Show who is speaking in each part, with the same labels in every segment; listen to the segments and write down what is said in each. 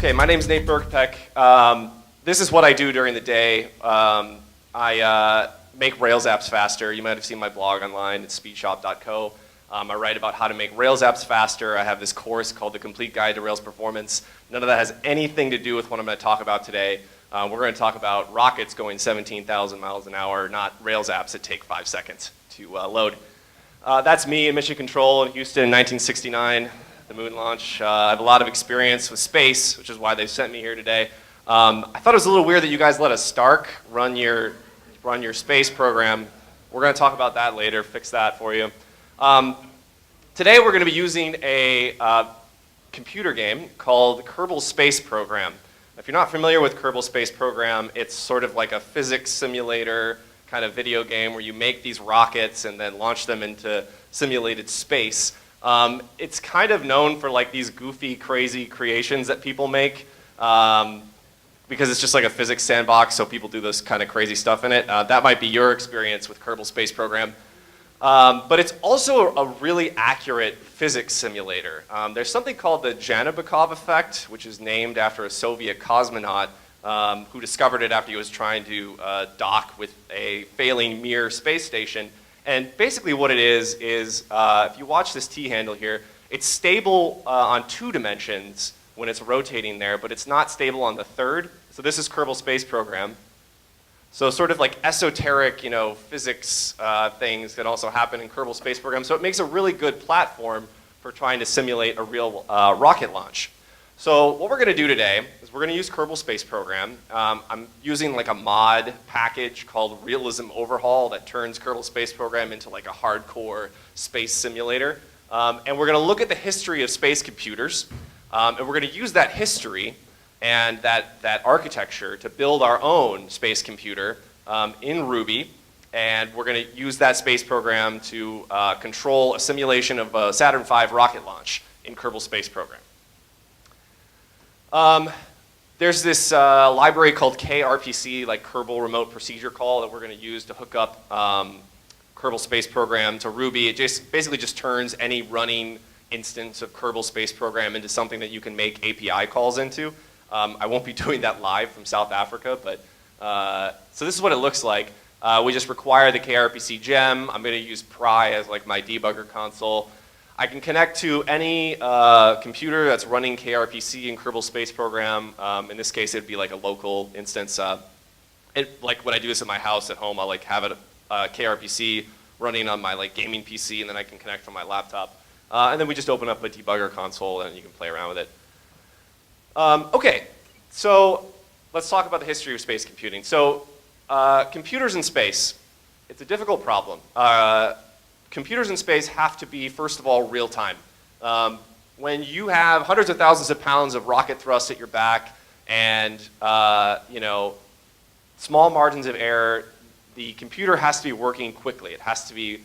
Speaker 1: Okay, my name's Nate Berkopec. This is what I do during the day. I make Rails apps faster. You might have seen my blog online. It's speedshop.co. I write about how to make Rails apps faster. I have this course called The Complete Guide to Rails Performance. None of that has anything to do with what I'm going to talk about today. We're going to talk about rockets going 17,000 miles an hour, not Rails apps that take 5 seconds to load. That's me in mission control in Houston in 1969, the moon launch. I have a lot of experience with space, which is why they sent me here today. I thought it was a little weird that you guys let a Stark run your space program. We're going to talk about that later, fix that for you. Today we're going to be using a computer game called Kerbal Space Program. If you're not familiar with Kerbal Space Program, it's sort of like a physics simulator kind of video game where you make these rockets and then launch them into simulated space. It's kind of known for like these goofy, crazy creations that people make because it's just like a physics sandbox, so people do this kind of crazy stuff in it. That might be your experience with Kerbal Space Program. But it's also a really accurate physics simulator. There's something called the Janna Bakov effect, which is named after a Soviet cosmonaut who discovered it after he was trying to dock with a failing Mir space station. And basically what it is if you watch this T-handle here, it's stable on 2 dimensions when it's rotating there, but it's not stable on the 3rd. So this is Kerbal Space Program. So sort of like esoteric, physics things that also happen in Kerbal Space Program. So it makes a really good platform for trying to simulate a real rocket launch. So what we're going to do today is we're going to use Kerbal Space Program. I'm using like a mod package called Realism Overhaul that turns Kerbal Space Program into like a hardcore space simulator. And we're going to look at the history of space computers. And we're going to use that history and that architecture to build our own space computer in Ruby. And we're going to use that space program to control a simulation of a Saturn V rocket launch in Kerbal Space Program. There's this library called KRPC, like Kerbal Remote Procedure Call, that we're going to use to hook up Kerbal Space Program to Ruby. It basically just turns any running instance of Kerbal Space Program into something that you can make API calls into. I won't be doing that live from South Africa, but so this is what it looks like. We just require the KRPC gem. I'm going to use Pry as like my debugger console. I can connect to any computer that's running KRPC in Kerbal Space Program. In this case, it'd be like a local instance. Like when I do this at my house at home, I'll like have a KRPC running on my like gaming PC, and then I can connect from my laptop. And then we just open up a debugger console, and you can play around with it. Okay, so let's talk about the history of space computing. So computers in space, it's a difficult problem. Computers in space have to be, first of all, real time. When you have hundreds of thousands of pounds of rocket thrust at your back and small margins of error, the computer has to be working quickly. It has to be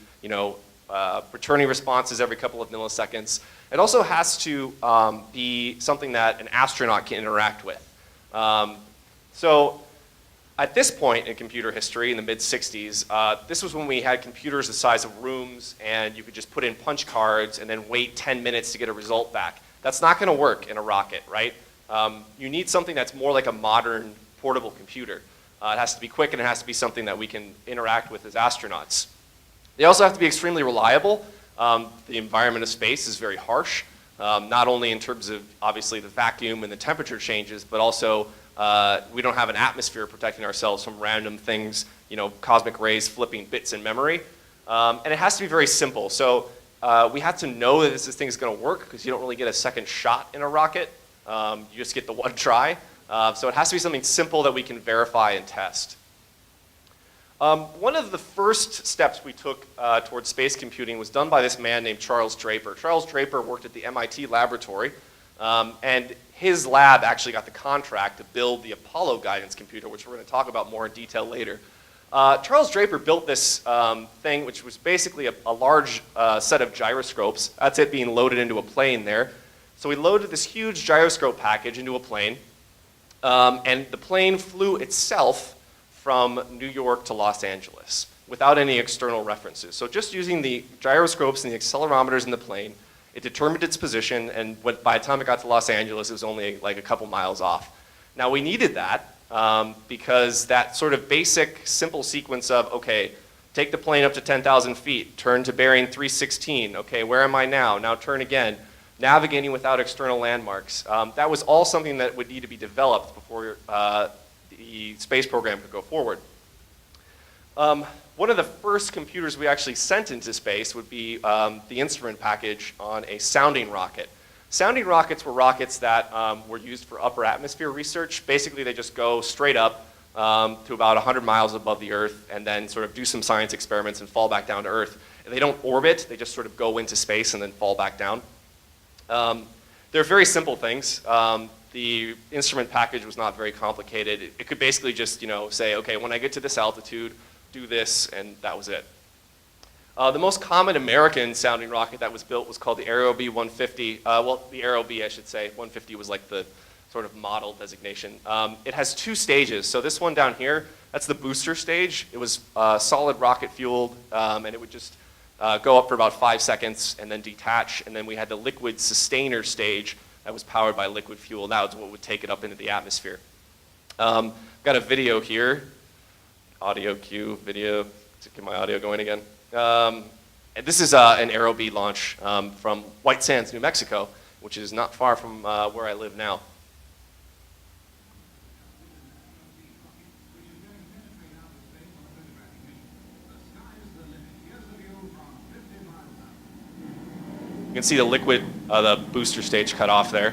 Speaker 1: returning responses every couple of milliseconds. It also has to be something that an astronaut can interact with. So at this point in computer history, in the mid-60s, this was when we had computers the size of rooms, and you could just put in punch cards and then wait 10 minutes to get a result back. That's not going to work in a rocket, right? You need something that's more like a modern portable computer. It has to be quick, and it has to be something that we can interact with as astronauts. They also have to be extremely reliable. The environment of space is very harsh, not only in terms of obviously the vacuum and the temperature changes, but also we don't have an atmosphere protecting ourselves from random things, cosmic rays flipping bits in memory. And it has to be very simple. So we have to know that this thing is going to work, because you don't really get a second shot in a rocket. You just get the one try. So it has to be something simple that we can verify and test. One of the first steps we took towards space computing was done by this man named Charles Draper. Charles Draper worked at the MIT laboratory, and his lab actually got the contract to build the Apollo guidance computer, which we're going to talk about more in detail later. Charles Draper built this thing, which was basically a large set of gyroscopes. That's it being loaded into a plane there. So we loaded this huge gyroscope package into a plane, and the plane flew itself from New York to Los Angeles without any external references. So just using the gyroscopes and the accelerometers in the plane, It determined its position, and by the time it got to Los Angeles, it was only like a couple miles off. Now we needed that because that sort of basic, simple sequence of, okay, take the plane up to 10,000 feet, turn to bearing 316, okay, where am I now? Now turn again, navigating without external landmarks. That was all something that would need to be developed before the space program could go forward. One of the first computers we actually sent into space would be the instrument package on a sounding rocket. Sounding rockets were rockets that were used for upper atmosphere research. Basically, they just go straight up to about 100 miles above the Earth and then sort of do some science experiments and fall back down to Earth. And they don't orbit, they just sort of go into space and then fall back down. They're very simple things. The instrument package was not very complicated. It could basically just, say, okay, when I get to this altitude, do this, and that was it. The most common American sounding rocket that was built was called the Aerobee 150. Well, the Aerobee, I should say. 150 was like the sort of model designation. It has two stages. So this one down here, that's the booster stage. It was solid rocket fueled, and it would just go up for about 5 seconds and then detach. And then we had the liquid sustainer stage that was powered by liquid fuel. That was what would take it up into the atmosphere. Got a video here. Audio cue, video, to get my audio going again. And this is an Aerobee launch from White Sands, New Mexico, which is not far from where I live now. You can see the liquid, the booster stage cut off there.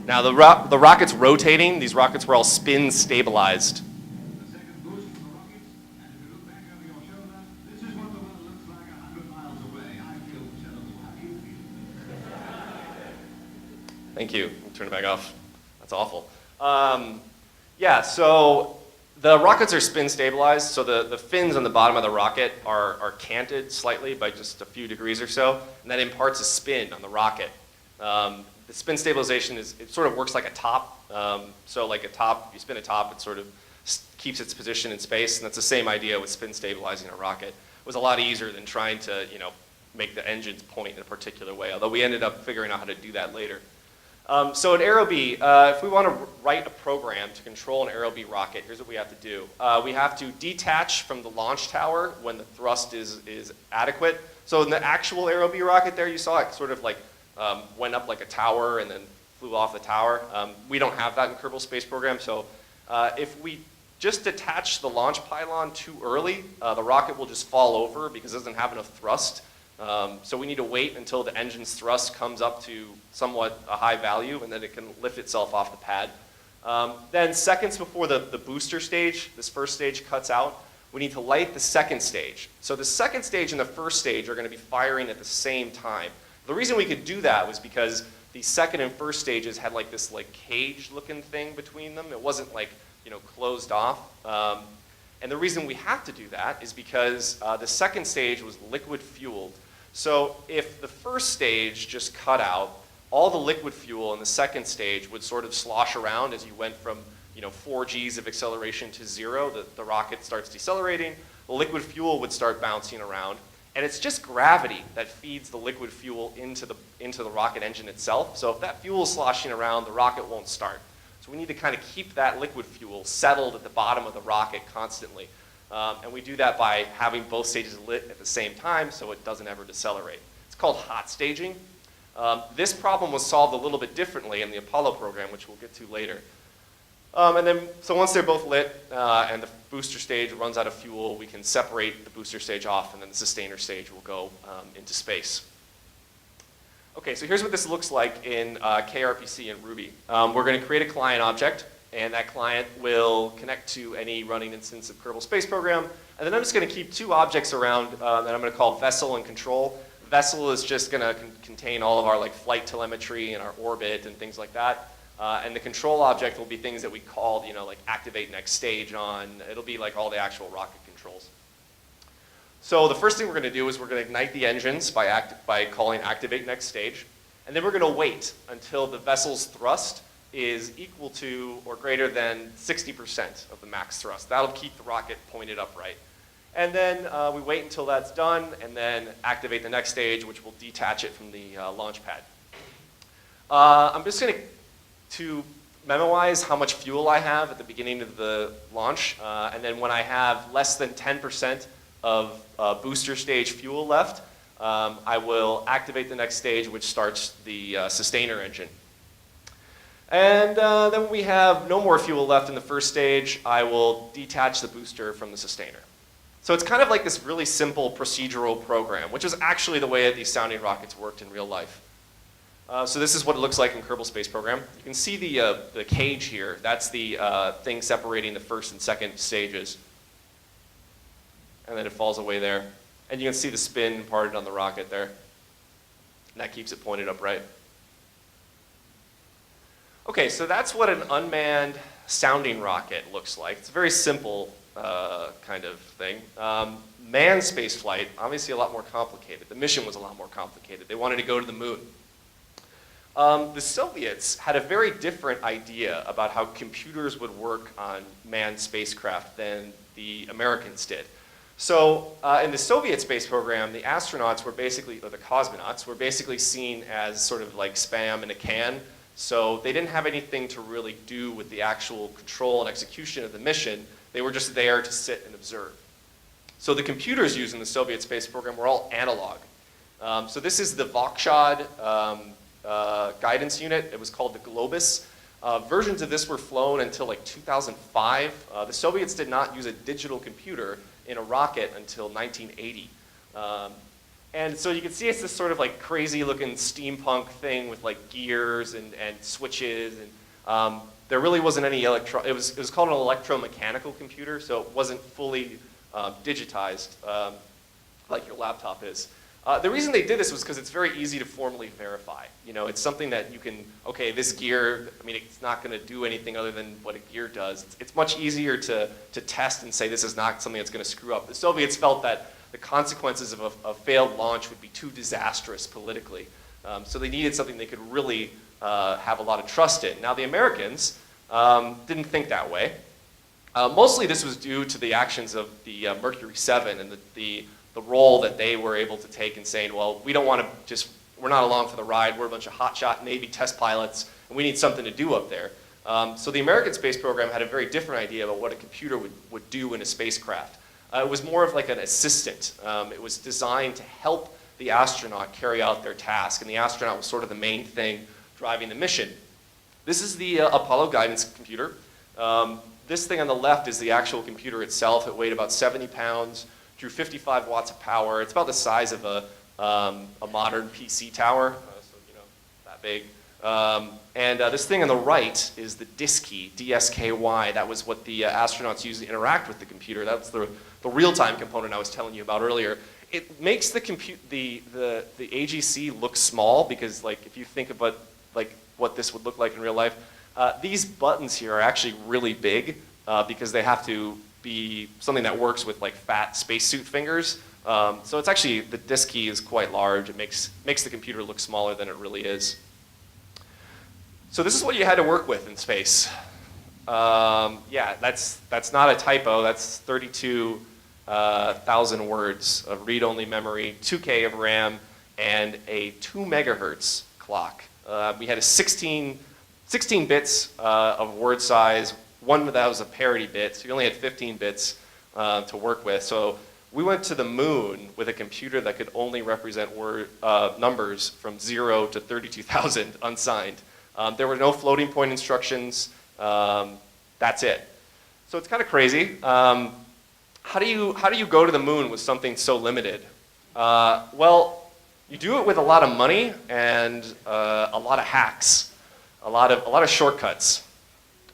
Speaker 1: Now the rocket's rotating. These rockets were all spin stabilized. Thank you. Turn it back off. That's awful. Yeah, so the rockets are spin stabilized, so the fins on the bottom of the rocket are canted slightly by just a few degrees or so, and that imparts a spin on the rocket. The spin stabilization it sort of works like a top. So like a top, you spin a top, it sort of keeps its position in space, and that's the same idea with spin stabilizing a rocket. It was a lot easier than trying to, make the engines point in a particular way, although we ended up figuring out how to do that later. So an Aerobee, if we want to write a program to control an Aerobee rocket, here's what we have to do. We have to detach from the launch tower when the thrust is adequate. So in the actual Aerobee rocket there, you saw it sort of like went up like a tower and then flew off the tower. We don't have that in Kerbal Space Program, so if we just detach the launch pylon too early, the rocket will just fall over because it doesn't have enough thrust. So we need to wait until the engine's thrust comes up to somewhat a high value, and then it can lift itself off the pad. Then seconds before the booster stage, this first stage cuts out, we need to light the second stage. So the second stage and the first stage are going to be firing at the same time. The reason we could do that was because the second and first stages had like this like cage-looking thing between them. It wasn't like closed off. And the reason we have to do that is because the second stage was liquid fueled. So if the first stage just cut out, all the liquid fuel in the second stage would sort of slosh around as you went from 4 Gs of acceleration to 0. The rocket starts decelerating. The liquid fuel would start bouncing around. And it's just gravity that feeds the liquid fuel into the rocket engine itself. So if that fuel is sloshing around, the rocket won't start. So we need to kind of keep that liquid fuel settled at the bottom of the rocket constantly. And we do that by having both stages lit at the same time so it doesn't ever decelerate. It's called hot staging. This problem was solved a little bit differently in the Apollo program, which we'll get to later. So once they're both lit and the booster stage runs out of fuel, we can separate the booster stage off, and then the sustainer stage will go into space. Okay, so here's what this looks like in KRPC and Ruby. We're going to create a client object, and that client will connect to any running instance of Kerbal Space Program. And then I'm just going to keep 2 objects around that I'm going to call vessel and control. Vessel is just going to contain all of our flight telemetry and our orbit and things like that. And the control object will be things that we called, like activate next stage on. It'll be like all the actual rocket controls. So the first thing we're going to do is we're going to ignite the engines by calling activate next stage. And then we're going to wait until the vessel's thrust is equal to or greater than 60% of the max thrust. That'll keep the rocket pointed upright. And then we wait until that's done, and then activate the next stage, which will detach it from the launch pad. I'm just going to memoize how much fuel I have at the beginning of the launch, and then when I have less than 10% of booster stage fuel left, I will activate the next stage, which starts the sustainer engine. And then when we have no more fuel left in the first stage, I will detach the booster from the sustainer. So it's kind of like this really simple procedural program, which is actually the way that these sounding rockets worked in real life. So this is what it looks like in Kerbal Space Program. You can see the cage here. That's the thing separating the first and second stages. And then it falls away there. And you can see the spin imparted on the rocket there. And that keeps it pointed upright. Okay, so that's what an unmanned sounding rocket looks like. It's a very simple kind of thing. Manned spaceflight, obviously a lot more complicated. The mission was a lot more complicated. They wanted to go to the moon. The Soviets had a very different idea about how computers would work on manned spacecraft than the Americans did. So in the Soviet space program, the astronauts were basically, or the cosmonauts, were basically seen as sort of like spam in a can. So they didn't have anything to really do with the actual control and execution of the mission. They were just there to sit and observe. So the computers used in the Soviet space program were all analog. So this is the Vokshad guidance unit. It was called the Globus. Versions of this were flown until like 2005. The Soviets did not use a digital computer in a rocket until 1980. And so you can see it's this sort of like crazy looking steampunk thing with like gears and switches. And there really wasn't any it was called an electromechanical computer, so it wasn't fully digitized like your laptop is. The reason they did this was because it's very easy to formally verify. You know, it's something that you can, okay, this gear, I mean, it's not going to do anything other than what a gear does. It's much easier to test and say this is not something that's going to screw up. The Soviets felt that the consequences of a failed launch would be too disastrous politically. So they needed something they could really have a lot of trust in. Now the Americans didn't think that way. Mostly this was due to the actions of the Mercury 7 and the role that they were able to take in saying, well, we don't want to just, we're not along for the ride, we're a bunch of hotshot Navy test pilots, and we need something to do up there. So the American space program had a very different idea about what a computer would do in a spacecraft. It was more of like an assistant. It was designed to help the astronaut carry out their task, and the astronaut was sort of the main thing driving the mission. This is the Apollo guidance computer. This thing on the left is the actual computer itself. It weighed about 70 pounds, drew 55 watts of power. It's about the size of a modern PC tower, so you know, that big. This thing on the right is the DSKY, D-S-K-Y. That was what the astronauts used to interact with the computer. That's the real-time component I was telling you about earlier. It makes the AGC look small because, like, if you think about like what this would look like in real life, these buttons here are actually really big because they have to be something that works with like fat spacesuit fingers. So it's actually, the DSKY is quite large. It makes the computer look smaller than it really is. So this is what you had to work with in space. Yeah, that's not a typo. That's 32,000 words of read-only memory, 2K of RAM, and a 2 megahertz clock. We had a 16 bits of word size. One that was a parity bit, so you only had 15 bits to work with. So we went to the moon with a computer that could only represent numbers from 0 to 32,000 unsigned. There were no floating point instructions. That's it. So it's kind of crazy. How do you go to the moon with something so limited? Well, you do it with a lot of money and a lot of hacks, a lot of shortcuts.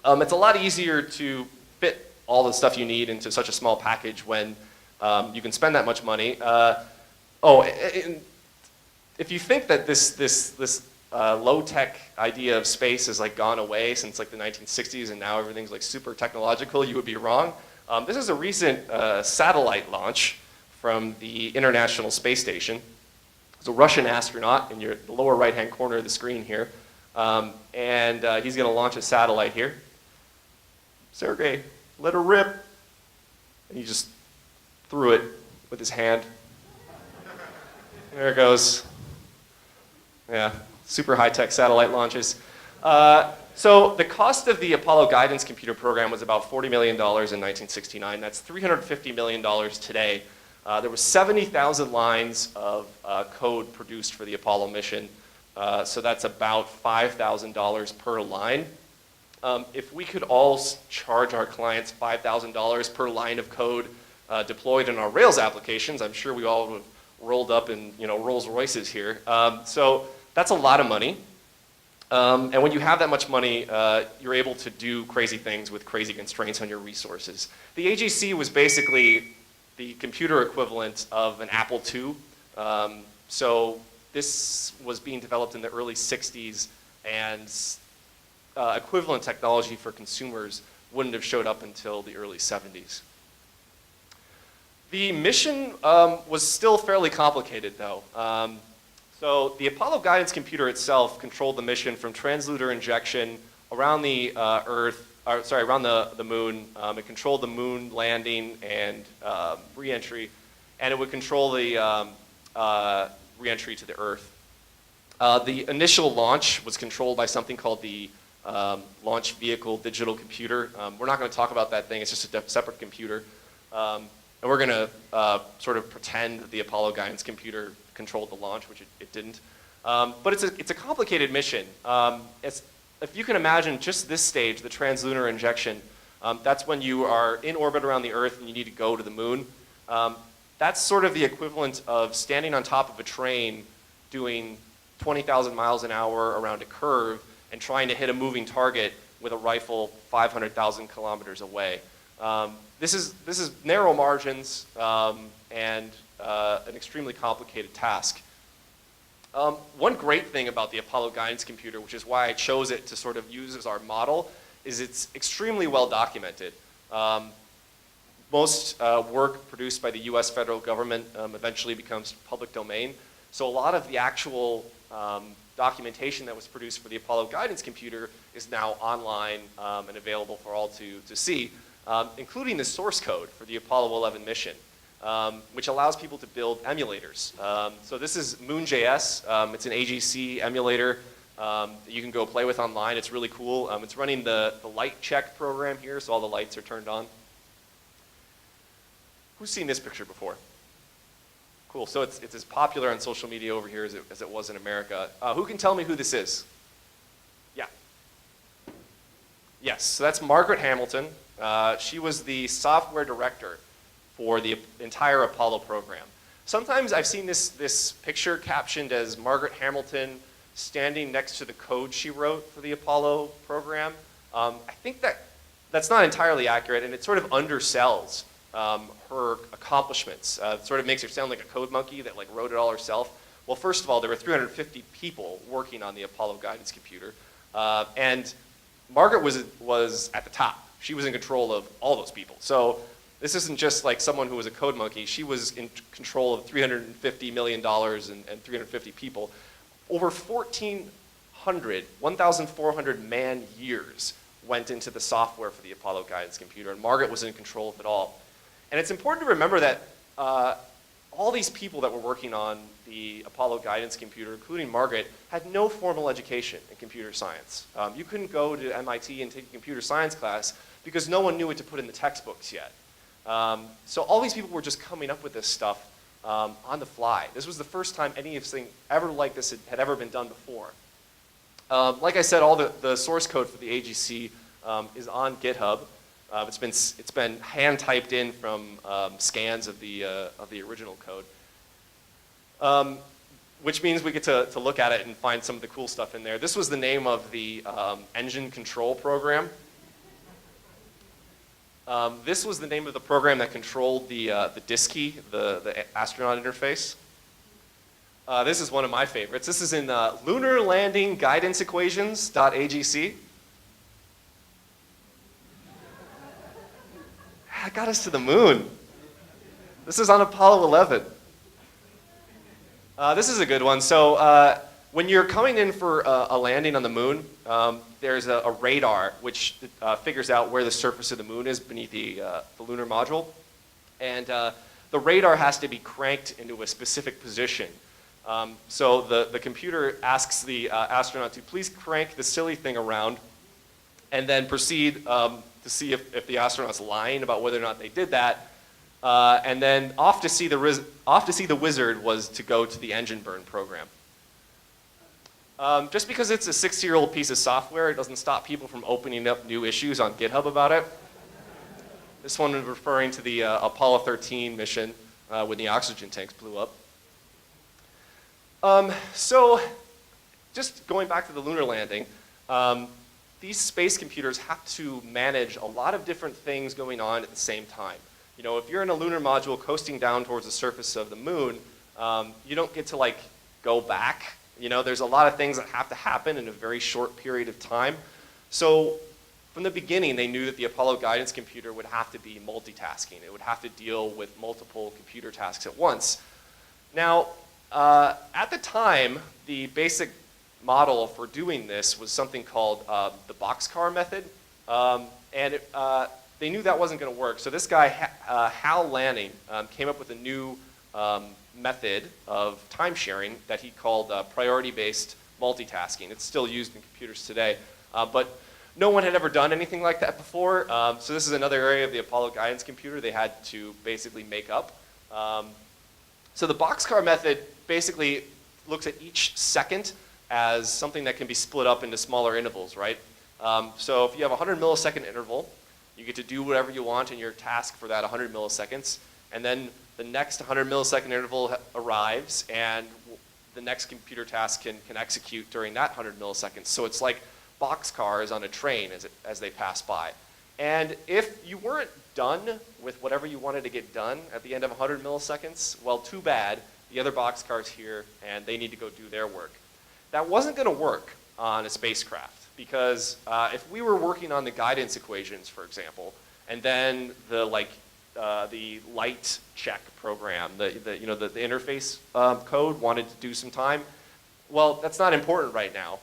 Speaker 1: It's a lot easier to fit all the stuff you need into such a small package when you can spend that much money. If you think that this low-tech idea of space has like gone away since like the 1960s and now everything's like super technological, you would be wrong. This is a recent satellite launch from the International Space Station. It's a Russian astronaut in the lower right-hand corner of the screen here. He's going to launch a satellite here. Sergey, let her rip. And he just threw it with his hand. There it goes. Yeah, super high-tech satellite launches. So the cost of the Apollo guidance computer program was about $40 million in 1969. That's $350 million today. There was 70,000 lines of code produced for the Apollo mission. So that's about $5,000 per line. If we could all charge our clients $5,000 per line of code deployed in our Rails applications, I'm sure we all would have rolled up in Rolls Royces here. So that's a lot of money. And when you have that much money, you're able to do crazy things with crazy constraints on your resources. The AGC was basically the computer equivalent of an Apple II. So this was being developed in the early 60s, and equivalent technology for consumers wouldn't have showed up until the early 70s. The mission was still fairly complicated, though. So the Apollo guidance computer itself controlled the mission from translunar injection around the around the moon. It controlled the moon landing and re-entry, and it would control the re-entry to the Earth. The initial launch was controlled by something called the Launch Vehicle Digital Computer. We're not going to talk about that thing. It's just a separate computer. And we're going to sort of pretend that the Apollo guidance computer controlled the launch, which it didn't. But it's a complicated mission. If you can imagine just this stage, the translunar injection, that's when you are in orbit around the Earth and you need to go to the moon. That's sort of the equivalent of standing on top of a train doing 20,000 miles an hour around a curve and trying to hit a moving target with a rifle 500,000 kilometers away. This is narrow margins and an extremely complicated task. One great thing about the Apollo guidance computer, which is why I chose it to sort of use as our model, is it's extremely well documented. Most work produced by the US federal government eventually becomes public domain. So a lot of the actual documentation that was produced for the Apollo guidance computer is now online and available for all to see, including the source code for the Apollo 11 mission, which allows people to build emulators. So this is Moon.js. It's an AGC emulator that you can go play with online. It's really cool. It's running the light check program here, so all the lights are turned on. Who's seen this picture before? Cool, so it's as popular on social media over here as it was in America. Who can tell me who this is? Yeah. Yes, so that's Margaret Hamilton. She was the software director for the entire Apollo program. Sometimes I've seen this picture captioned as Margaret Hamilton standing next to the code she wrote for the Apollo program. I think that's not entirely accurate, and it sort of undersells her accomplishments. It sort of makes her sound like a code monkey that wrote it all herself. Well, first of all, there were 350 people working on the Apollo guidance computer, and Margaret was at the top. She was in control of all those people. So this isn't just like someone who was a code monkey. She was in control of $350 million and 350 people. Over 1,400 man years went into the software for the Apollo guidance computer, and Margaret was in control of it all. And it's important to remember that all these people that were working on the Apollo guidance computer, including Margaret, had no formal education in computer science. You couldn't go to MIT and take a computer science class because no one knew what to put in the textbooks yet. So all these people were just coming up with this stuff on the fly. This was the first time anything ever like this had ever been done before. Like I said, all the source code for the AGC is on GitHub. It's been hand typed in from scans of the original code, which means we get to look at it and find some of the cool stuff in there. This was the name of the engine control program. This was the name of the program that controlled the DSKY, the astronaut interface. This is one of my favorites. This is in Lunar Landing Guidance Equations.agc. That got us to the moon. This is on Apollo 11. This is a good one. So when you're coming in for a landing on the moon, there's a radar which figures out where the surface of the moon is beneath the lunar module. And the radar has to be cranked into a specific position. So the computer asks the astronaut to please crank the silly thing around and then proceed to see if the astronaut's lying about whether or not they did that. And then off to see the wizard was to go to the engine burn program. Just because it's a 60-year-old piece of software, it doesn't stop people from opening up new issues on GitHub about it. This one is referring to the Apollo 13 mission when the oxygen tanks blew up. So just going back to the lunar landing, these space computers have to manage a lot of different things going on at the same time. You know, if you're in a lunar module coasting down towards the surface of the moon, you don't get to like go back. You know, there's a lot of things that have to happen in a very short period of time. So from the beginning, they knew that the Apollo guidance computer would have to be multitasking. It would have to deal with multiple computer tasks at once. Now, at the time, the basic model for doing this was something called the Boxcar Method. They knew that wasn't going to work. So this guy, Hal Lanning, came up with a new method of time sharing that he called priority-based multitasking. It's still used in computers today. But no one had ever done anything like that before. So this is another area of the Apollo guidance computer they had to basically make up. So the Boxcar Method basically looks at each second as something that can be split up into smaller intervals, right? So if you have a 100 millisecond interval, you get to do whatever you want in your task for that 100 milliseconds, and then the next 100 millisecond interval arrives, and the next computer task can execute during that 100 milliseconds. So it's like boxcars on a train as they pass by. And if you weren't done with whatever you wanted to get done at the end of 100 milliseconds, well, too bad. The other boxcars here, and they need to go do their work. That wasn't going to work on a spacecraft, because if we were working on the guidance equations, for example, and then the light check program, the interface code wanted to do some time, well, that's not important right now.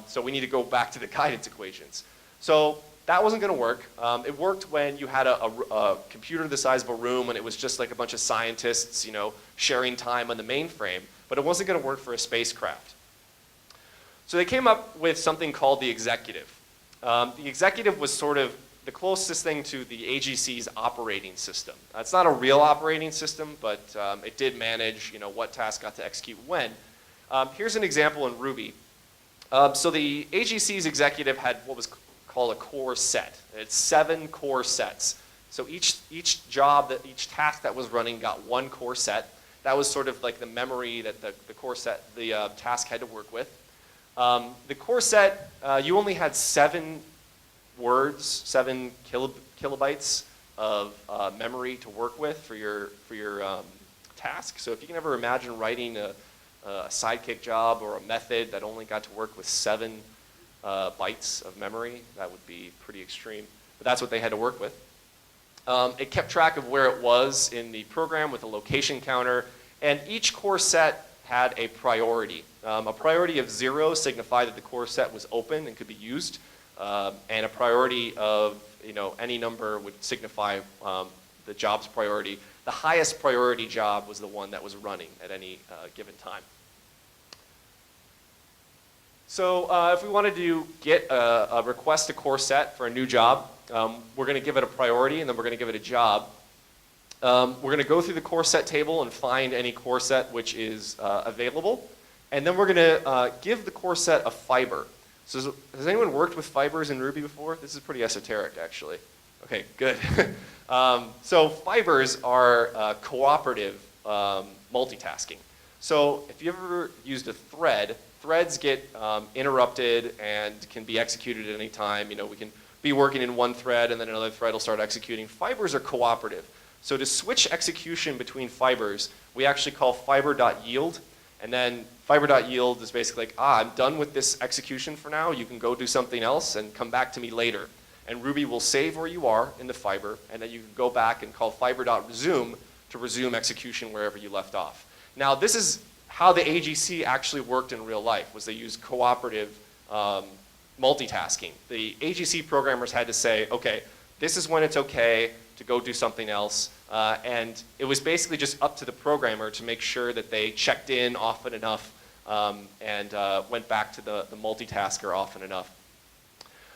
Speaker 1: So we need to go back to the guidance equations. So that wasn't going to work. It worked when you had a computer the size of a room and it was just like a bunch of scientists, sharing time on the mainframe, but it wasn't going to work for a spacecraft. So they came up with something called the executive. The executive was sort of the closest thing to the AGC's operating system. It's not a real operating system, but it did manage, what task got to execute when. Here's an example in Ruby. So the AGC's executive had what was called a core set. It's 7 core sets. So each task that was running got 1 core set. That was sort of like the memory that the core set, the task had to work with. The core set, you only had 7 words, 7 kilobytes of memory to work with for your task. So if you can ever imagine writing a sidekick job or a method that only got to work with 7 bytes of memory, that would be pretty extreme. But that's what they had to work with. It kept track of where it was in the program with a location counter, and each core set had a priority. A priority of 0 signified that the core set was open and could be used, and a priority of any number would signify the job's priority. The highest priority job was the one that was running at any given time. So if we wanted to get a request to core set for a new job, we're going to give it a priority, and then we're going to give it a job. We're going to go through the core set table and find any core set which is available. And then we're going to give the core set a fiber. So has anyone worked with fibers in Ruby before? This is pretty esoteric, actually. Okay, good. So fibers are cooperative multitasking. So if you ever used a thread, threads get interrupted and can be executed at any time. We can be working in one thread and then another thread will start executing. Fibers are cooperative. So to switch execution between fibers, we actually call fiber.yield. And then fiber.yield is basically like, I'm done with this execution for now. You can go do something else and come back to me later. And Ruby will save where you are in the fiber, and then you can go back and call fiber.resume to resume execution wherever you left off. Now, this is how the AGC actually worked in real life, was they used cooperative multitasking. The AGC programmers had to say, okay, this is when it's okay, to go do something else. And it was basically just up to the programmer to make sure that they checked in often enough and went back to the multitasker often enough.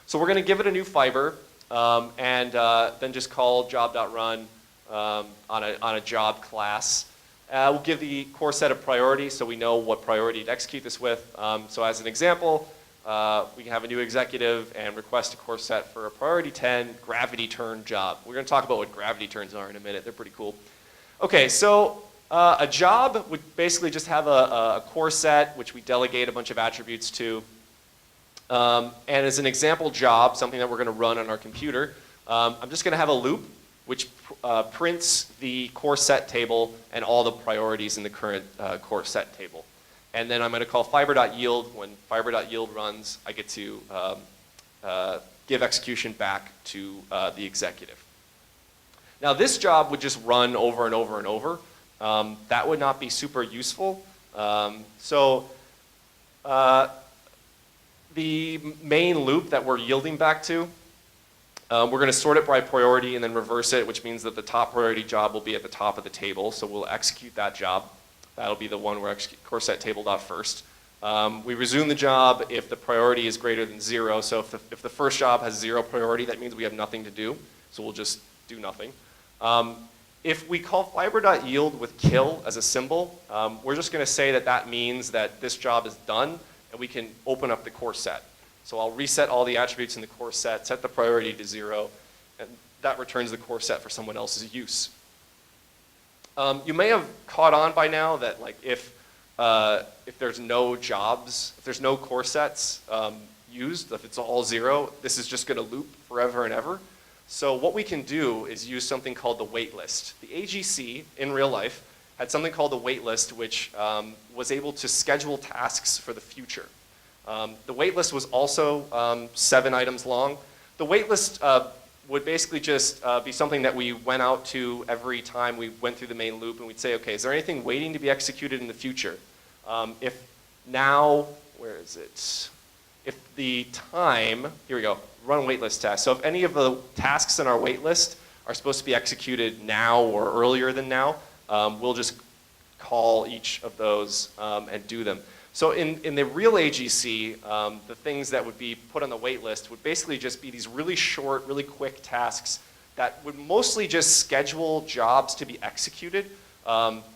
Speaker 1: So we're going to give it a new fiber and then just call job.run on a job class. We'll give the core set a priority so we know what priority to execute this with. So as an example, we can have a new executive and request a core set for a priority 10 gravity turn job. We're going to talk about what gravity turns are in a minute. They're pretty cool. Okay, so a job would basically just have a core set which we delegate a bunch of attributes to. And as an example job, something that we're going to run on our computer, I'm just going to have a loop which prints the core set table and all the priorities in the current core set table. And then I'm going to call fiber.yield. When fiber.yield runs, I get to give execution back to the executive. Now this job would just run over and over and over. That would not be super useful. The main loop that we're yielding back to, we're going to sort it by priority and then reverse it, which means that the top priority job will be at the top of the table. So we'll execute that job. That'll be the one where core set table.first. We resume the job if the priority is greater than 0. So if the first job has 0 priority, that means we have nothing to do. So we'll just do nothing. If we call fiber.yield with kill as a symbol, we're just going to say that that means that this job is done and we can open up the core set. So I'll reset all the attributes in the core set, set the priority to 0, and that returns the core set for someone else's use. You may have caught on by now that like if there's no jobs, if there's no core sets used, if it's all 0, this is just going to loop forever and ever. So what we can do is use something called the wait list. The AGC in real life had something called the wait list, which was able to schedule tasks for the future. The wait list was also 7 items long. The wait list would basically just be something that we went out to every time we went through the main loop, and we'd say, okay, is there anything waiting to be executed in the future? If now, where is it? If the time, here we go, run waitlist test. So if any of the tasks in our waitlist are supposed to be executed now or earlier than now, we'll just call each of those and do them. So in the real AGC, the things that would be put on the wait list would basically just be these really short, really quick tasks that would mostly just schedule jobs to be executed.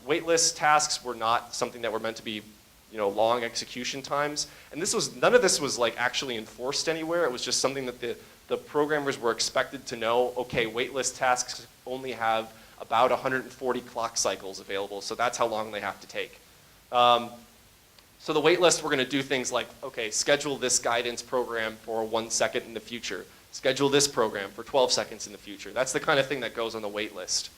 Speaker 1: Wait list tasks were not something that were meant to be, long execution times. And none of this was like actually enforced anywhere. It was just something that the programmers were expected to know, okay, wait list tasks only have about 140 clock cycles available, so that's how long they have to take. So the wait list, we're going to do things like, okay, schedule this guidance program for 1 second in the future. Schedule this program for 12 seconds in the future. That's the kind of thing that goes on the wait list.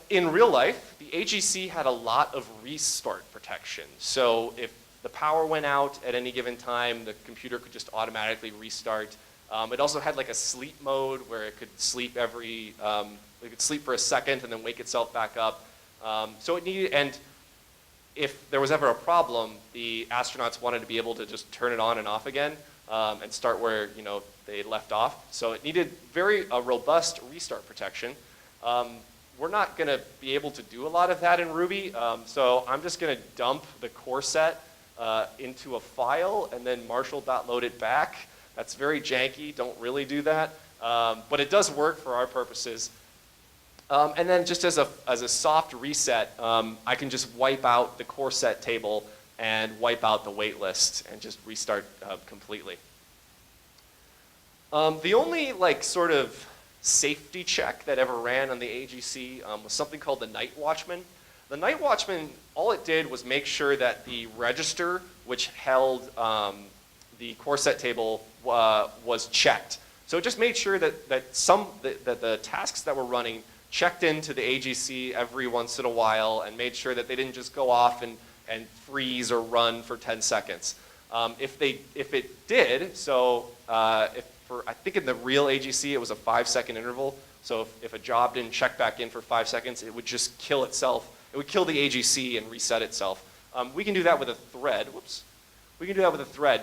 Speaker 1: In real life, the AGC had a lot of restart protection. So if the power went out at any given time, the computer could just automatically restart. It also had like a sleep mode where it could sleep it could sleep for a second and then wake itself back up. So it needed, and if there was ever a problem, the astronauts wanted to be able to just turn it on and off again and start where they left off. So it needed very robust restart protection. We're not going to be able to do a lot of that in Ruby, so I'm just going to dump the core set into a file and then marshal.load it back. That's very janky. Don't really do that, but it does work for our purposes. And then just as a soft reset, I can just wipe out the core set table and wipe out the wait list and just restart completely. The only sort of safety check that ever ran on the AGC was something called the Night Watchman. The Night Watchman, all it did was make sure that the register which held the core set table was checked. So it just made sure that the tasks that were running checked into the AGC every once in a while and made sure that they didn't just go off and freeze or run for 10 seconds. If it did, so I think in the real AGC it was a 5-second interval, so if a job didn't check back in for 5 seconds, it would just kill itself. It would kill the AGC and reset itself. We can do that with a thread. Whoops. We can do that with a thread.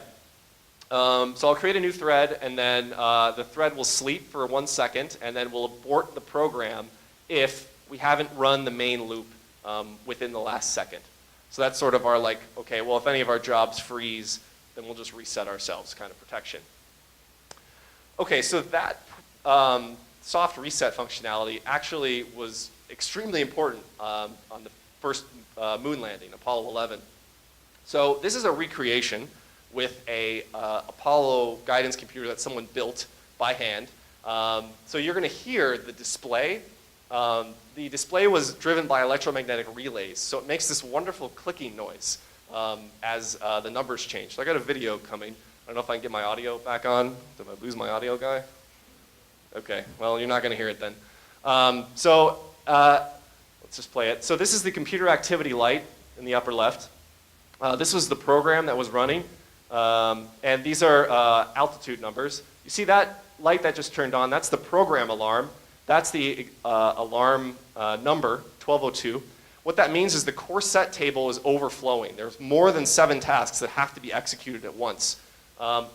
Speaker 1: So I'll create a new thread, and then the thread will sleep for 1 second, and then we'll abort the program if we haven't run the main loop within the last second. So that's sort of our like, okay, well, if any of our jobs freeze, then we'll just reset ourselves kind of protection. Okay, so that soft reset functionality actually was extremely important on the first moon landing, Apollo 11. So this is a recreation with a Apollo guidance computer that someone built by hand. So you're going to hear the display. The display was driven by electromagnetic relays, so it makes this wonderful clicking noise as the numbers change. So I got a video coming. I don't know if I can get my audio back on. Did I lose my audio guy? Okay, well, you're not going to hear it then. Let's just play it. So this is the computer activity light in the upper left. This was the program that was running. And these are altitude numbers. You see that light that just turned on? That's the program alarm. That's the alarm number, 1202. What that means is the course set table is overflowing. There's more than 7 tasks that have to be executed at once.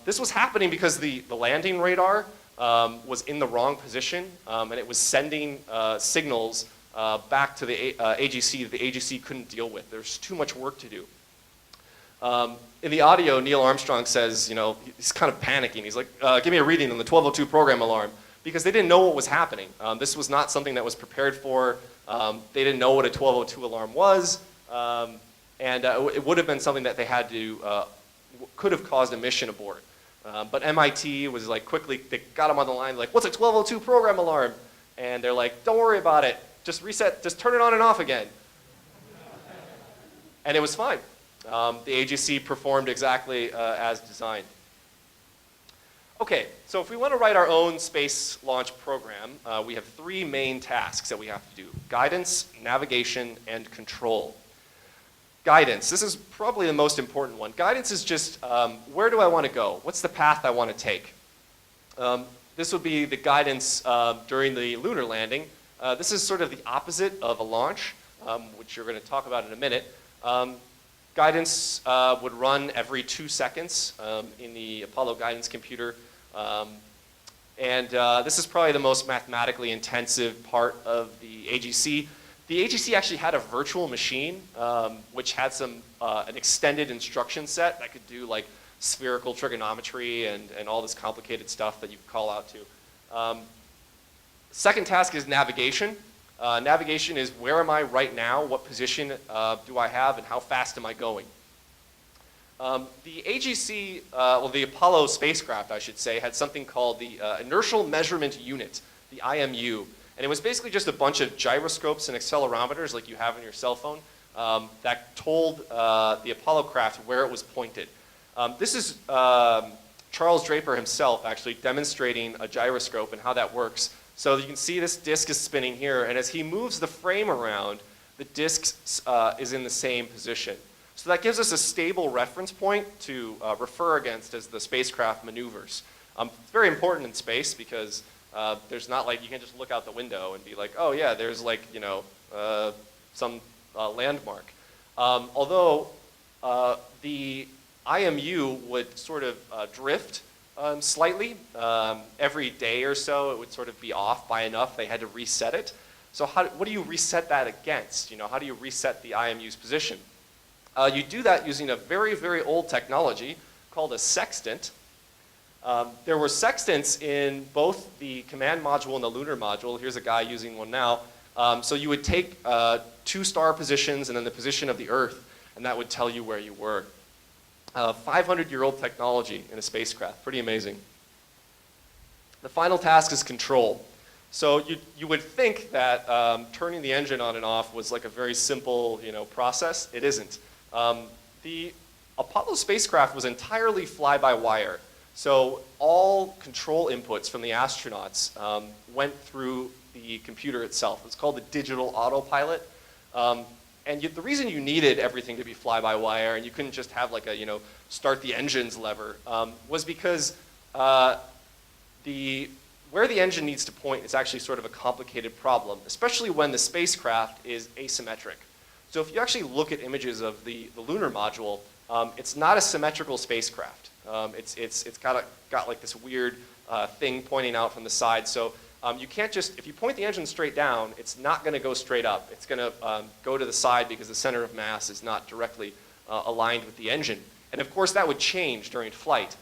Speaker 1: This was happening because the landing radar was in the wrong position, and it was sending signals back to the AGC that the AGC couldn't deal with. There's too much work to do. In the audio, Neil Armstrong says, you know, he's kind of panicking. He's like, give me a reading on the 1202 program alarm, because they didn't know what was happening. This was not something that was prepared for. They didn't know what a 1202 alarm was, and it would have been something that they had to, could have caused a mission abort. But MIT was like quickly, they got him on the line, like, what's a 1202 program alarm? And they're like, don't worry about it. Just reset, just turn it on and off again. And it was fine. The AGC performed exactly as designed. Okay, so if we want to write our own space launch program, we have 3 main tasks that we have to do: guidance, navigation, and control. Guidance, this is probably the most important one. Guidance is just, where do I want to go? What's the path I want to take? This would be the guidance during the lunar landing. This is sort of the opposite of a launch, which you're going to talk about in a minute. Guidance would run every 2 seconds in the Apollo guidance computer. This is probably the most mathematically intensive part of the AGC. The AGC actually had a virtual machine which had an extended instruction set that could do like spherical trigonometry and all this complicated stuff that you could call out to. Second task is navigation. Navigation is where am I right now, what position do I have, and how fast am I going? The AGC, the Apollo spacecraft, I should say, had something called the Inertial Measurement Unit, the IMU. And it was basically just a bunch of gyroscopes and accelerometers like you have in your cell phone that told the Apollo craft where it was pointed. This is Charles Draper himself actually demonstrating a gyroscope and how that works. So you can see this disk is spinning here, and as he moves the frame around, the disk is in the same position. So that gives us a stable reference point to refer against as the spacecraft maneuvers. It's very important in space because there's not like you can just look out the window and be like, oh yeah, there's like, you know, some landmark. Although the IMU would sort of drift slightly. Every day or so, it would sort of be off by enough. They had to reset it. So what do you reset that against? You know, how do you reset the IMU's position? You do that using a very, very old technology called a sextant. There were sextants in both the command module and the lunar module. Here's a guy using one now. So you would take 2 star positions and then the position of the Earth, and that would tell you where you were. 500-year-old technology in a spacecraft, pretty amazing. The final task is control. So you would think that turning the engine on and off was like a very simple, you know, process. It isn't. The Apollo spacecraft was entirely fly-by-wire. So all control inputs from the astronauts went through the computer itself. It's called the digital autopilot. And the reason you needed everything to be fly-by-wire and you couldn't just have like a, you know, start the engines lever was because where the engine needs to point is actually sort of a complicated problem, especially when the spacecraft is asymmetric. So if you actually look at images of the lunar module, it's not a symmetrical spacecraft. It's got like this weird thing pointing out from the side. So you can't just, if you point the engine straight down, it's not going to go straight up. It's going to go to the side because the center of mass is not directly aligned with the engine. And of course that would change during flight.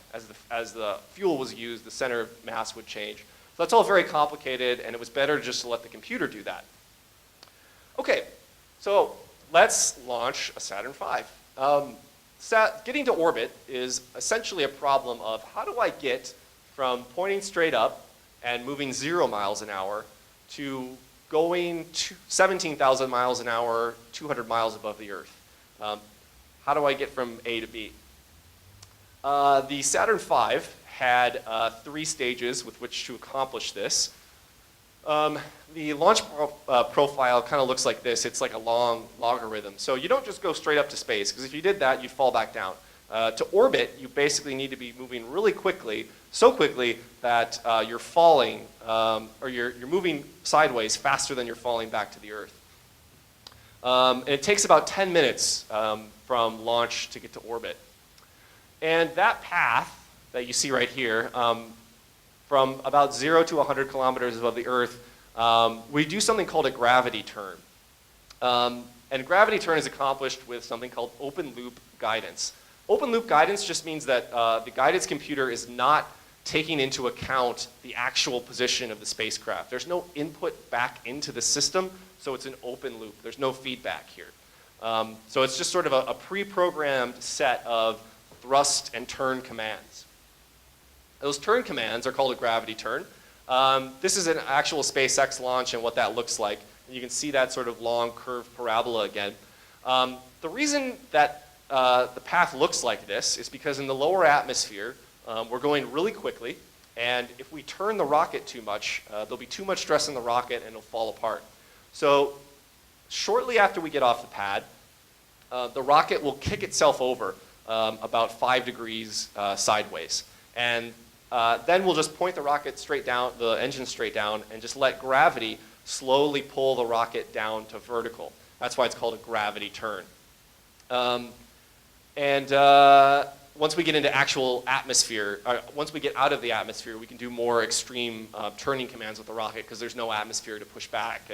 Speaker 1: As the fuel was used, the center of mass would change. So that's all very complicated, and it was better just to let the computer do that. Okay, so let's launch a Saturn V. Getting to orbit is essentially a problem of how do I get from pointing straight up and moving 0 miles an hour to going 17,000 miles an hour, 200 miles above the Earth. How do I get from A to B? The Saturn V had 3 stages with which to accomplish this. The launch profile kind of looks like this. It's like a long logarithm. So you don't just go straight up to space, because if you did that, you'd fall back down. To orbit, you basically need to be moving really quickly, so quickly that you're falling, or you're moving sideways faster than you're falling back to the Earth. And it takes about 10 minutes from launch to get to orbit. And that path that you see right here, from about 0 to 100 kilometers above the Earth, we do something called a gravity turn. And gravity turn is accomplished with something called open loop guidance. Open loop guidance just means that the guidance computer is not taking into account the actual position of the spacecraft. There's no input back into the system, so it's an open loop. There's no feedback here. So it's just sort of a pre-programmed set of thrust and turn commands. Those turn commands are called a gravity turn. This is an actual SpaceX launch and what that looks like. And you can see that sort of long curved parabola again. The reason that the path looks like this is because in the lower atmosphere, we're going really quickly, and if we turn the rocket too much, there'll be too much stress in the rocket and it'll fall apart. So shortly after we get off the pad, the rocket will kick itself over about 5 degrees sideways. And then we'll just point the rocket straight down, the engine straight down, and just let gravity slowly pull the rocket down to vertical. That's why it's called a gravity turn. Once we get into actual atmosphere, once we get out of the atmosphere, we can do more extreme turning commands with the rocket because there's no atmosphere to push back,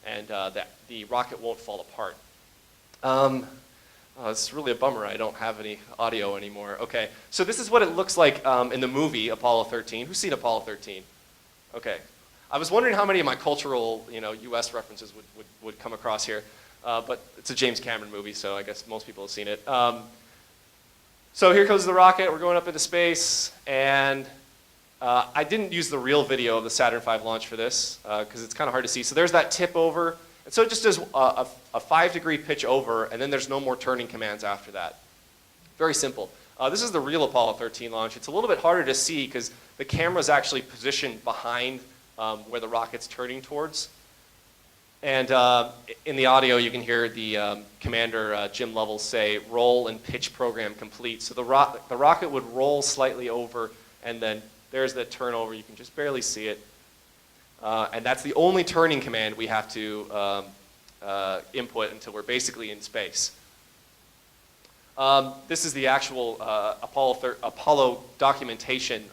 Speaker 1: and the rocket won't fall apart. It's really a bummer I don't have any audio anymore. Okay, so this is what it looks like in the movie Apollo 13. Who's seen Apollo 13? Okay. I was wondering how many of my cultural, US references would come across here. But it's a James Cameron movie, so I guess most people have seen it. So here goes the rocket. We're going up into space, and I didn't use the real video of the Saturn V launch for this because it's kind of hard to see. So there's that tip over. And so it just does a 5-degree pitch over, and then there's no more turning commands after that. Very simple. This is the real Apollo 13 launch. It's a little bit harder to see because the camera's actually positioned behind where the rocket's turning towards. And in the audio, you can hear the commander, Jim Lovell, say, roll and pitch program complete. So the rocket would roll slightly over, and then there's the turnover. You can just barely see it. And that's the only turning command we have to input until we're basically in space. This is the actual Apollo documentation.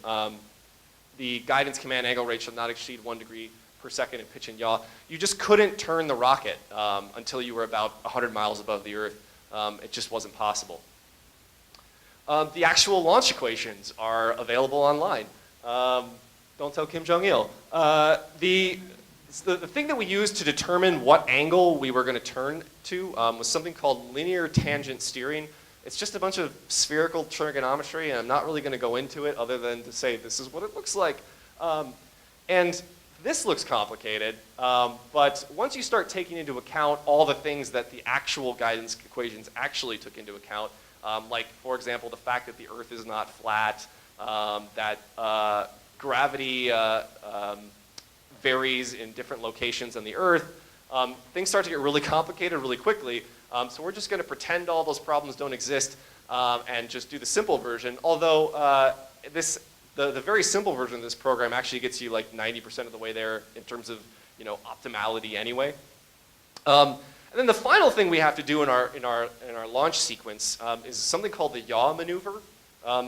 Speaker 1: The guidance command angle rate shall not exceed 1 degree per second in pitch and yaw. You just couldn't turn the rocket until you were about 100 miles above the Earth. It just wasn't possible. The actual launch equations are available online. Don't tell Kim Jong-il. The thing that we used to determine what angle we were going to turn to was something called linear tangent steering. It's just a bunch of spherical trigonometry, and I'm not really going to go into it other than to say this is what it looks like. And this looks complicated, but once you start taking into account all the things that the actual guidance equations actually took into account, like, for example, the fact that the Earth is not flat, that gravity varies in different locations on the Earth, things start to get really complicated really quickly. So we're just going to pretend all those problems don't exist and just do the simple version, although the very simple version of this program actually gets you like 90% of the way there in terms of optimality anyway. And then the final thing we have to do in our launch sequence is something called the Yaw Maneuver.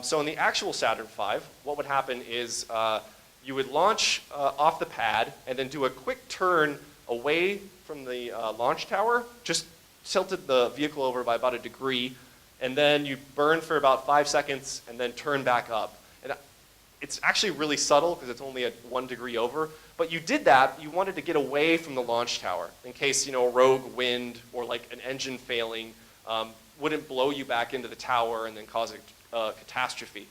Speaker 1: So in the actual Saturn V, what would happen is you would launch off the pad and then do a quick turn away from the launch tower, just tilted the vehicle over by about 1 degree, and then you burn for about 5 seconds and then turn back up. And it's actually really subtle because it's only at 1 degree over, but you did that, you wanted to get away from the launch tower in case, you know, a rogue wind or like an engine failing wouldn't blow you back into the tower and then cause a catastrophe.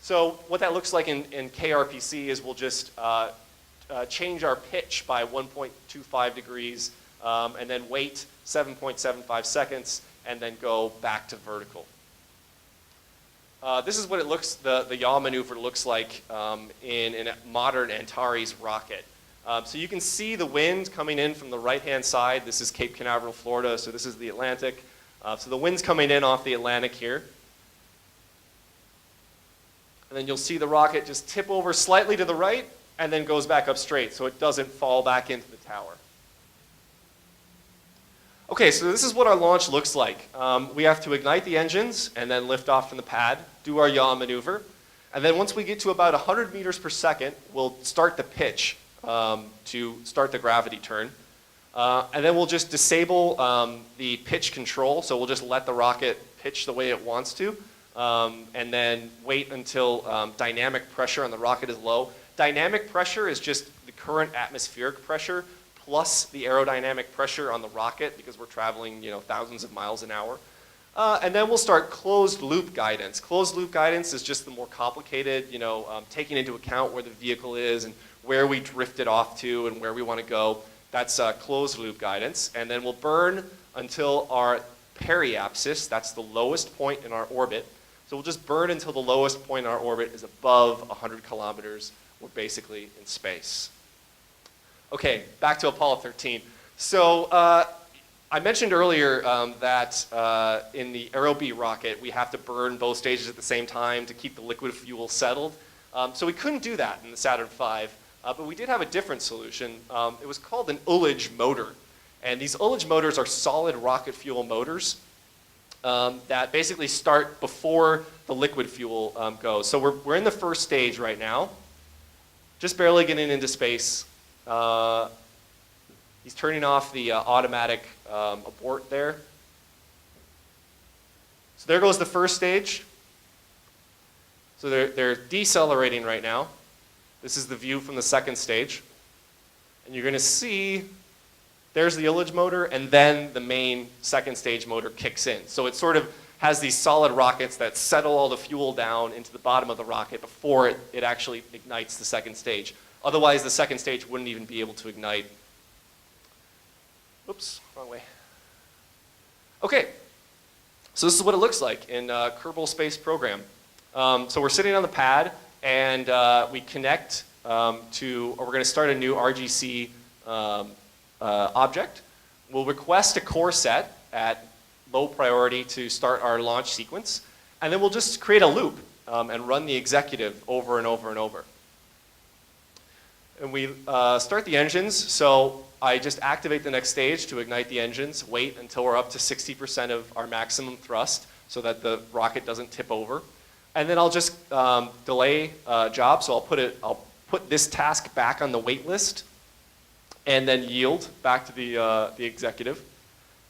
Speaker 1: So what that looks like in KRPC is we'll just change our pitch by 1.25 degrees and then wait 7.75 seconds and then go back to vertical. This is what it looks, the Yaw maneuver looks like in a modern Antares rocket. So you can see the wind coming in from the right-hand side. This is Cape Canaveral, Florida, so this is the Atlantic. So the wind's coming in off the Atlantic here. And then you'll see the rocket just tip over slightly to the right and then goes back up straight so it doesn't fall back into the tower. Okay, so this is what our launch looks like. We have to ignite the engines and then lift off from the pad, do our yaw maneuver, and then once we get to about 100 meters per second, we'll start the pitch to start the gravity turn. And then we'll just disable the pitch control, so we'll just let the rocket pitch the way it wants to, and then wait until dynamic pressure on the rocket is low. Dynamic pressure is just the current atmospheric pressure plus the aerodynamic pressure on the rocket because we're traveling, you know, thousands of miles an hour. And then we'll start closed loop guidance. Closed loop guidance is just the more complicated, you know, taking into account where the vehicle is and where we drifted off to and where we want to go. That's closed loop guidance. And then we'll burn until our periapsis, that's the lowest point in our orbit. So we'll just burn until the lowest point in our orbit is above 100 kilometers. We're basically in space. Okay, back to Apollo 13. So I mentioned earlier that in the Aerobee rocket, we have to burn both stages at the same time to keep the liquid fuel settled. So we couldn't do that in the Saturn V, but we did have a different solution. It was called an ullage motor. And these ullage motors are solid rocket fuel motors that basically start before the liquid fuel goes. So we're in the first stage right now, just barely getting into space. He's turning off the automatic abort there. So there goes the first stage. So they're decelerating right now. This is the view from the second stage. And you're going to see there's the ullage motor, and then the main second stage motor kicks in. So it sort of has these solid rockets that settle all the fuel down into the bottom of the rocket before it actually ignites the second stage. Otherwise, the second stage wouldn't even be able to ignite. Oops, wrong way. Okay, so this is what it looks like in Kerbal Space Program. So we're sitting on the pad, and we connect or we're going to start a new RGC object. We'll request a core set at low priority to start our launch sequence, and then we'll just create a loop and run the executive over and over and over. And we start the engines, so I just activate the next stage to ignite the engines, wait until we're up to 60% of our maximum thrust so that the rocket doesn't tip over. And then I'll just delay job, so I'll put this task back on the wait list and then yield back to the executive.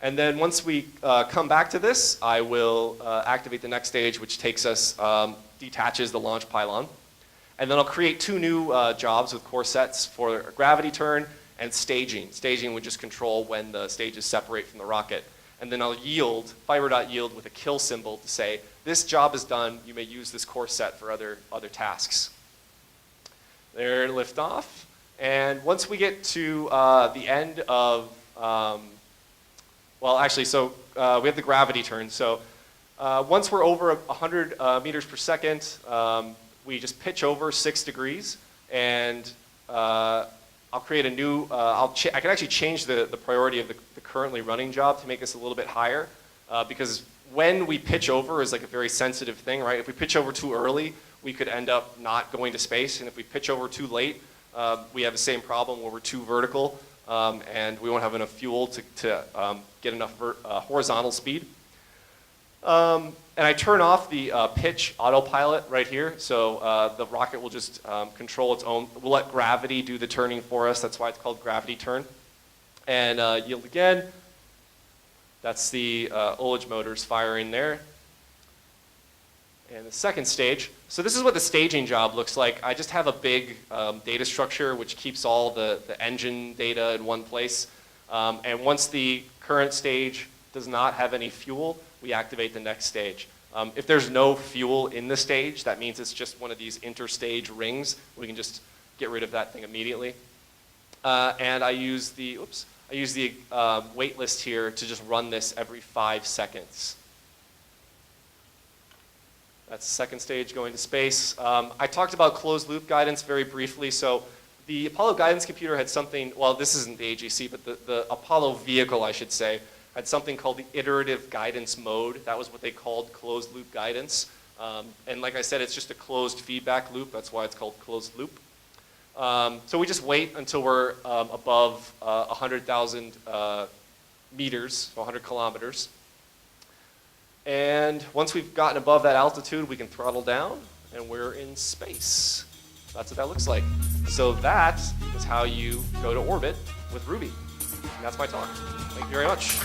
Speaker 1: And then once we come back to this, I will activate the next stage, which takes us, detaches the launch pylon. And then I'll create 2 new jobs with core sets for gravity turn and staging. Staging would just control when the stages separate from the rocket. And then I'll yield, fiber.yield with a kill symbol to say, this job is done, you may use this core set for other tasks. There, lift off. And once we get to the end of, well actually, so we have the gravity turn. So once we're over 100 meters per second, we just pitch over 6 degrees, and I'll create a new, I can actually change the priority of the currently running job to make this a little bit higher, because when we pitch over is like a very sensitive thing, right? If we pitch over too early, we could end up not going to space, and if we pitch over too late, we have the same problem where we're too vertical, and we won't have enough fuel to get enough horizontal speed. And I turn off the pitch autopilot right here, so the rocket will just control its own. We'll let gravity do the turning for us. That's why it's called gravity turn. And yield again. That's the ullage motors firing there. And the second stage. So this is what the staging job looks like. I just have a big data structure which keeps all the engine data in one place. And once the current stage does not have any fuel, we activate the next stage. If there's no fuel in the stage, that means it's just one of these interstage rings. We can just get rid of that thing immediately. And I use the wait list here to just run this every 5 seconds. That's the second stage going to space. I talked about closed loop guidance very briefly. So the Apollo guidance computer had something, well, this isn't the AGC, but the Apollo vehicle, I should say, had something called the iterative guidance mode. That was what they called closed loop guidance. And like I said, it's just a closed feedback loop. That's why it's called closed loop. So we just wait until we're above 100,000 meters, so 100 kilometers. And once we've gotten above that altitude, we can throttle down, and we're in space. That's what that looks like. So that is how you go to orbit with Ruby. And that's my talk. Thank you very much.